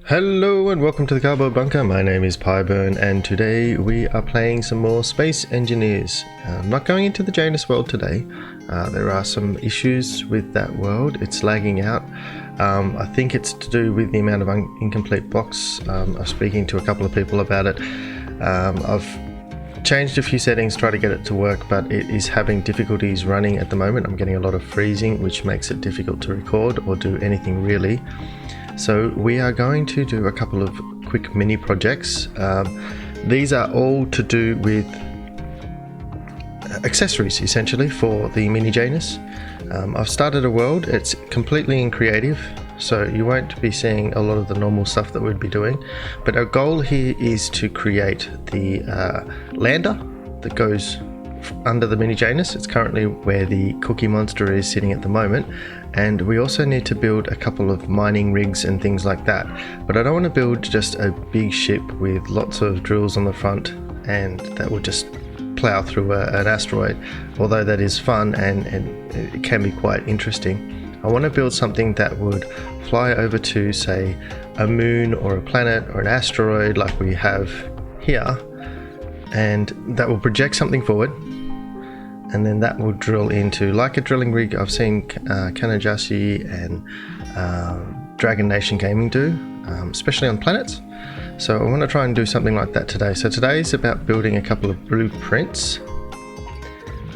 Hello and welcome to the Cardboard Bunker. My name is Pieburn and today we are playing some more Space Engineers. I'm not going into the Janus world today. There are some issues with that world. It's lagging out. I think it's to do with the amount of incomplete blocks. I'm speaking to a couple of people about it. I've changed a few settings, try to get it to work, but it is having difficulties running at the moment. I'm getting a lot of freezing, which makes it difficult to record or do anything really. So we are going to do a couple of quick mini projects. These are all to do with accessories essentially for the Mighty Janus. I've started a world. It's completely in creative, so you won't be seeing a lot of the normal stuff that we'd be doing, but our goal here is to create the lander that goes under the Mighty Janus. It's currently where the cookie monster is sitting at the moment, and we also need to build a couple of mining rigs and things like that. But I don't want to build just a big ship with lots of drills on the front and that will just plow through an asteroid, although that is fun and it can be quite interesting. I want to build something that would fly over to, say, a moon or a planet or an asteroid like we have here, and that will project something forward, and then that will drill into, like a drilling rig I've seen Kanajasi and Dragon Nation Gaming do, especially on planets. So I want to try and do something like that today. So today is about building a couple of blueprints.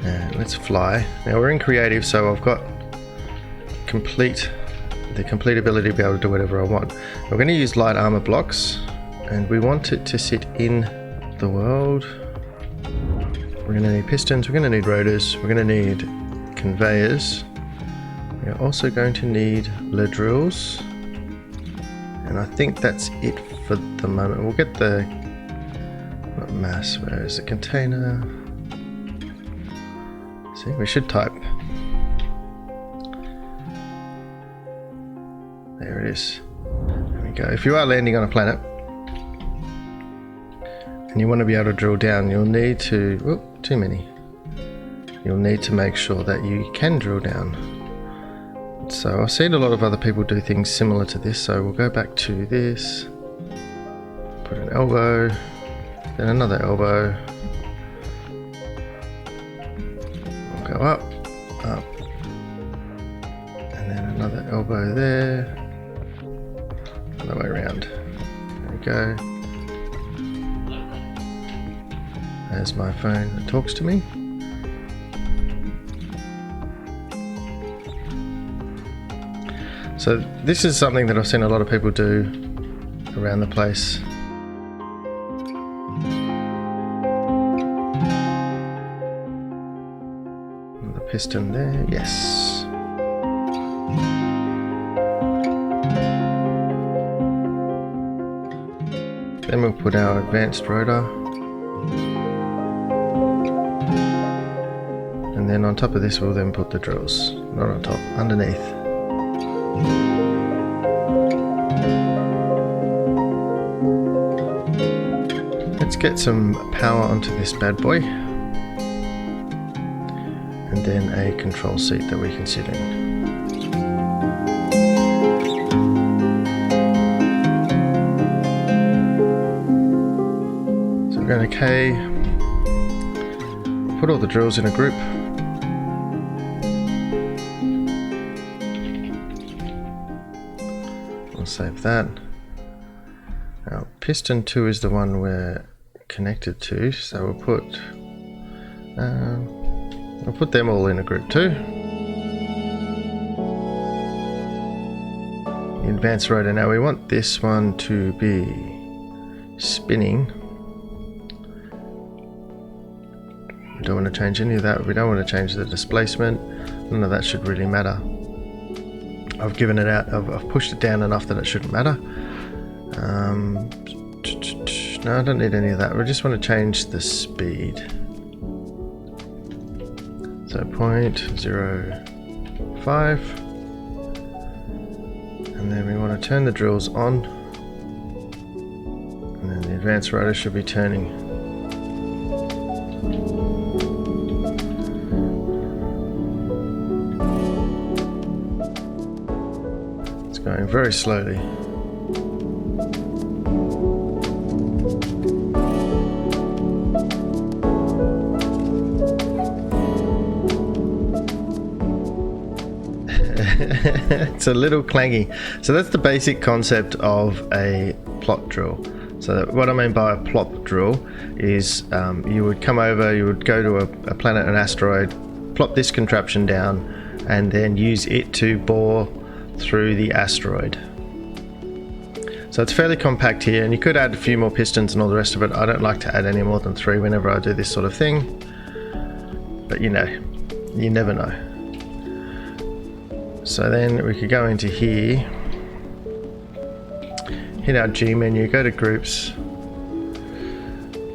And let's fly. Now we're in creative, so I've got the complete ability to be able to do whatever I want. We're going to use light armor blocks, and we want it to sit in the world. We're going to need pistons, we're going to need rotors, we're going to need conveyors. We're also going to need ladrills, and I think that's it for the moment. We'll get the mass. Where is the container? See, we should type. There it is. There we go. If you are landing on a planet and you want to be able to drill down, you'll need to, whoop, too many. You'll need to make sure that you can drill down. So I've seen a lot of other people do things similar to this, so we'll go back to this, put an elbow, then another elbow, we'll go up, up, and then another elbow there, other way around. There we go. There's my phone that talks to me. So this is something that I've seen a lot of people do around the place. The piston there, yes. Then we'll put our advanced rotor. And then on top of this we'll then put the drills. Not on top, underneath. Let's get some power onto this bad boy. And then a control seat that we can sit in. So we're going to K. Put all the drills in a group. I'll save that. Now piston 2 is the one we're connected to, so we'll put them all in a group too. The advanced rotor. Now we want this one to be spinning. We don't want to change any of that. We don't want to change the displacement. None of that should really matter. I've given it out, I've pushed it down enough that it shouldn't matter. No, I don't need any of that. We just want to change the speed. So 0.05. And then we want to turn the drills on. And then the advanced rotor should be turning. It's going very slowly. It's a little clangy. So that's the basic concept of a plot drill. So what I mean by a plop drill is you would come over, you would go to a planet, an asteroid, plop this contraption down, and then use it to bore through the asteroid. So it's fairly compact here, and you could add a few more pistons and all the rest of it. I don't like to add any more than 3 whenever I do this sort of thing, but you know, you never know. So then we could go into here, hit our G menu, go to groups,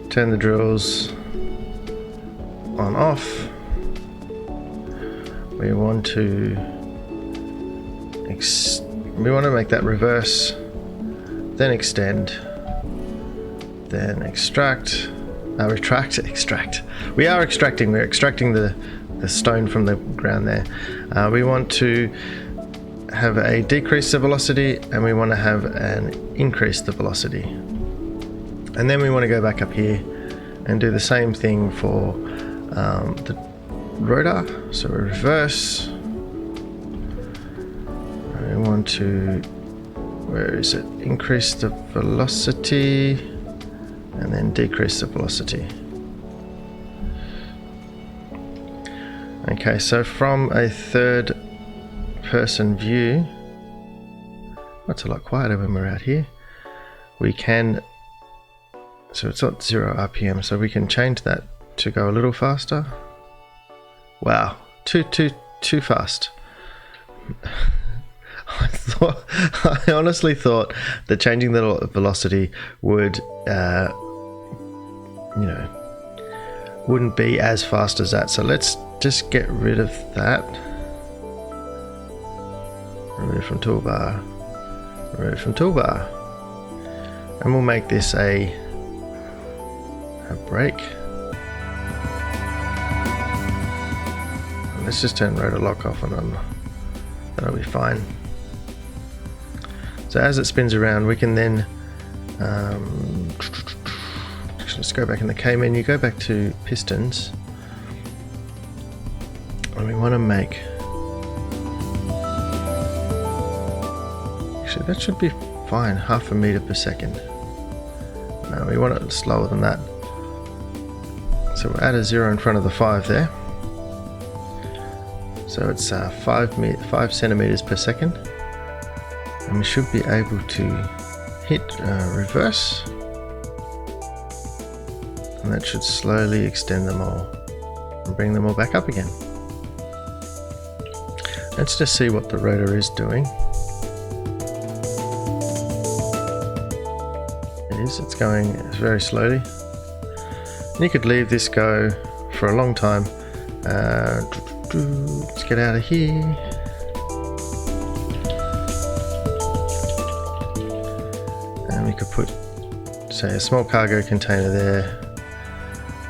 turn the drills on off. We want to make that reverse, then extend, then extract, extract. We are extracting. We're extracting the stone from the ground there. We want to have a decrease the velocity, and we want to have an increase the velocity. And then we want to go back up here and do the same thing for the rotor. So we reverse. We want to, where is it? Increase the velocity and then decrease the velocity. Okay, so from a third person view, that's a lot quieter when we're out here. We can, so it's not 0 RPM, so we can change that to go a little faster. Wow, too fast. I honestly thought that changing the velocity would, wouldn't be as fast as that. So let's just get rid of that. Remove from toolbar. Remove from toolbar. And we'll make this a brake. Let's just turn rotor lock off, and that'll be fine. So as it spins around, we can then let's go back in the K menu, go back to pistons, and we want to make, actually that should be fine, 0.5 meter per second. No, we want it slower than that. So we'll add a 0 in front of the 5 there. So it's 5 centimeters per second, and we should be able to hit reverse, and that should slowly extend them all and bring them all back up again. Let's just see what the rotor is doing. It's going very slowly, and you could leave this go for a long time. Let's get out of here. And we could put, say, a small cargo container there,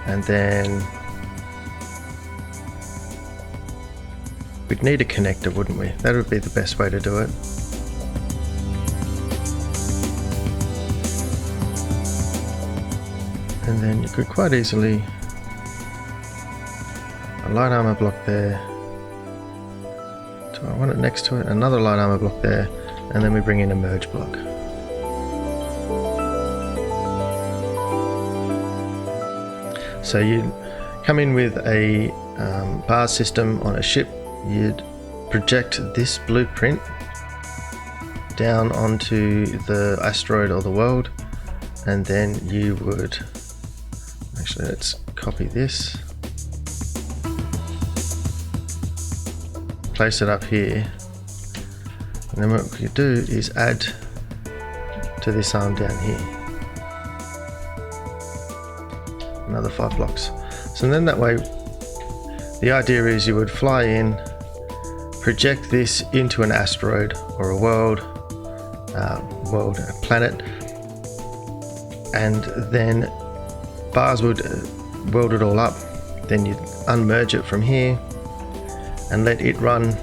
and then we'd need a connector, wouldn't we? That would be the best way to do it. And then you could quite easily, a light armor block there. Do I want it next to it? Another light armor block there, and then we bring in a merge block. So you'd come in with a bar system on a ship. You'd project this blueprint down onto the asteroid or the world, and then you would, actually let's copy this, place it up here, and then what we could do is add to this arm down here another 5 blocks. So then that way, the idea is you would fly in, project this into an asteroid or a world, a planet, and then bars would weld it all up. Then you'd unmerge it from here and let it run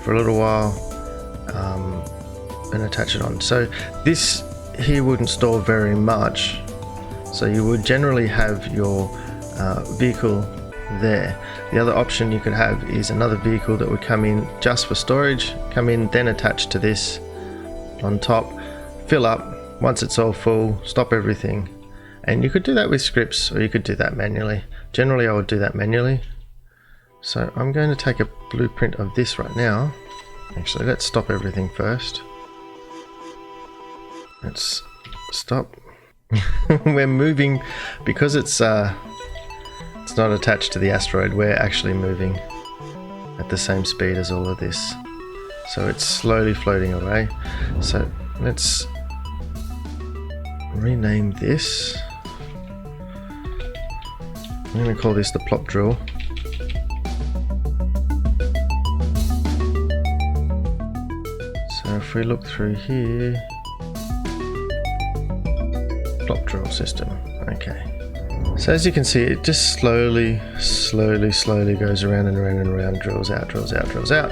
for a little while, and attach it on. So this here wouldn't store very much, so you would generally have your vehicle there. The other option you could have is another vehicle that would come in just for storage, come in, then attach to this on top, fill up. Once it's all full, stop everything. And you could do that with scripts, or you could do that manually. Generally I would do that manually. So I'm going to take a blueprint of this right now. Actually, let's stop everything first. Let's stop. We're moving because it's not attached to the asteroid. We're actually moving at the same speed as all of this, so it's slowly floating away. So let's rename this. I'm going to call this the plop drill. So if we look through here, plop drill system. Okay. So as you can see, it just slowly goes around and around and around, drills out, drills out, drills out.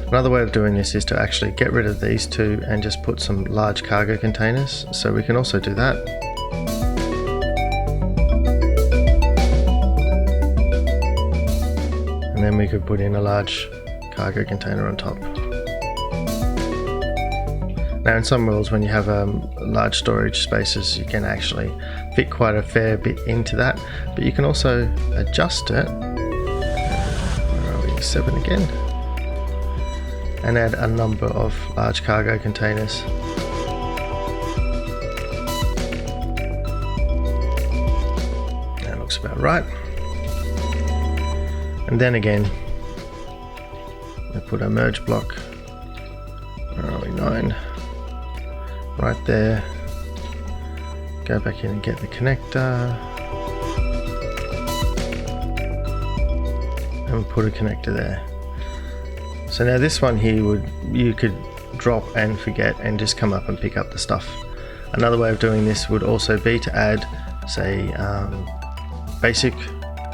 Another way of doing this is to actually get rid of these two and just put some large cargo containers. So we can also do that. And then we could put in a large cargo container on top. Now in some worlds, when you have large storage spaces, you can actually fit quite a fair bit into that, but you can also adjust it. Where are we? 7 again. And add a number of large cargo containers. That looks about right. And then again, we put a merge block. Where are we? 9. Right there. Go back in and get the connector. And put a connector there. So now this one here you could drop and forget and just come up and pick up the stuff. Another way of doing this would also be to add, say, basic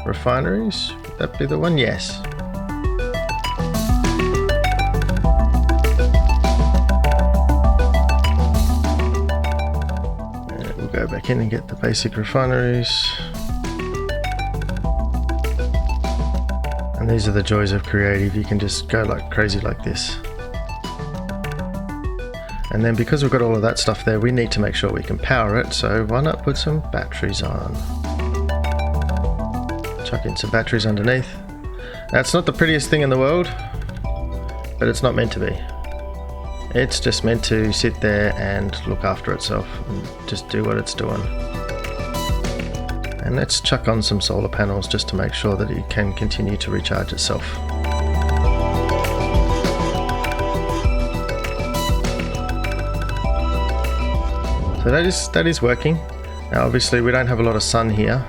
refineries. Would that be the one? Yes. And we'll go back in and get the basic refineries. And these are the joys of creative. You can just go like crazy like this. And then because we've got all of that stuff there, we need to make sure we can power it. So why not put some batteries on? Chuck in some batteries underneath. Now it's not the prettiest thing in the world, but it's not meant to be. It's just meant to sit there and look after itself and just do what it's doing. And let's chuck on some solar panels just to make sure that it can continue to recharge itself. So that is working. Now obviously we don't have a lot of sun here.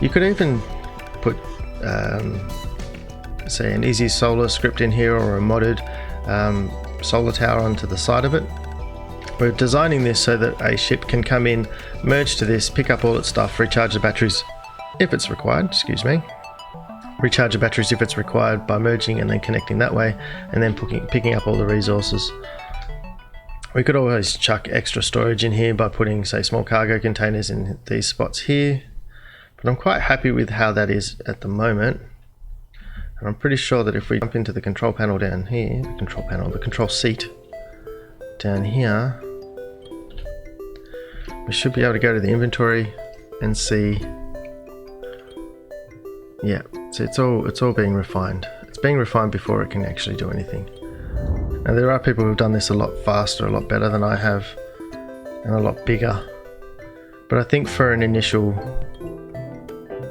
You could even put say an easy solar script in here, or a modded solar tower onto the side of it. We're designing this so that a ship can come in, merge to this, pick up all its stuff, recharge the batteries if it's required, recharge the batteries if it's required by merging and then connecting that way, and then picking up all the resources. We could always chuck extra storage in here by putting, say, small cargo containers in these spots here, but I'm quite happy with how that is at the moment. And I'm pretty sure that if we jump into the control panel down here, the control seat down here, we should be able to go to the inventory and see. Yeah, so it's all being refined. It's being refined before it can actually do anything. Now there are people who've done this a lot faster, a lot better than I have, and a lot bigger. But I think for an initial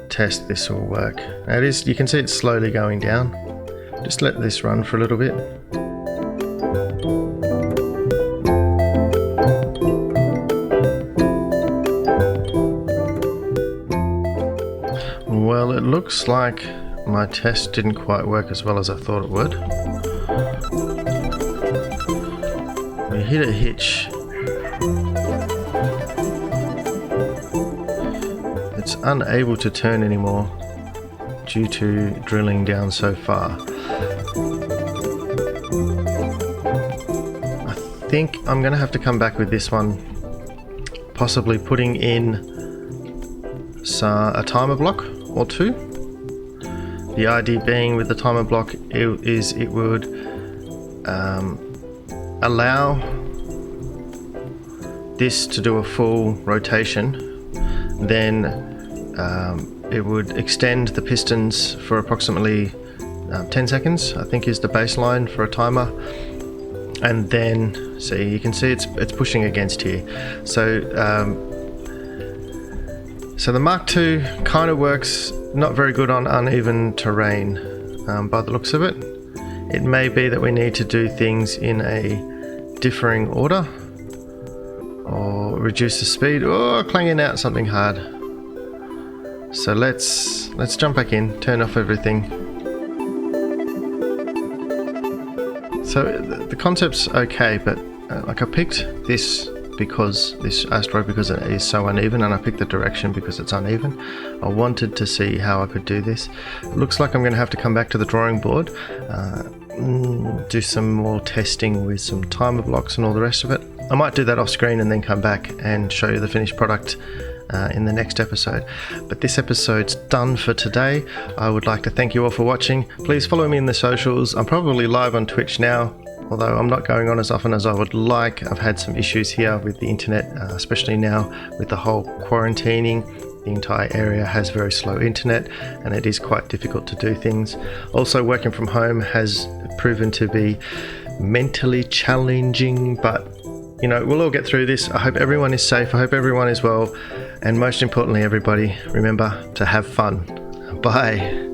test this will work. Now you can see it's slowly going down. Just let this run for a little bit. Well, it looks like my test didn't quite work as well as I thought it would. We hit a hitch. It's unable to turn anymore due to drilling down so far. I think I'm going to have to come back with this one, possibly putting in a timer block or two, The idea being with the timer block it would allow this to do a full rotation, then it would extend the pistons for approximately 10 seconds, I think is the baseline for a timer. And then, see, you can see it's pushing against here. So the Mark II kind of works not very good on uneven terrain by the looks of it. It may be that we need to do things in a differing order or reduce the speed. Oh, clanging out something hard. So let's jump back in, turn off everything. So the concept's okay, but like I picked this asteroid because it is so uneven, and I picked the direction because it's uneven. I wanted to see how I could do this. It looks like I'm going to have to come back to the drawing board, do some more testing with some timer blocks and all the rest of it. I might do that off screen and then come back and show you the finished product in the next episode. But this episode's done for today. I would like to thank you all for watching. Please follow me in the socials. I'm probably live on Twitch now, although I'm not going on as often as I would like. I've had some issues here with the internet, especially now with the whole quarantining. The entire area has very slow internet and it is quite difficult to do things. Also, working from home has proven to be mentally challenging, but you know, we'll all get through this. I hope everyone is safe. I hope everyone is well. And most importantly, everybody, remember to have fun. Bye.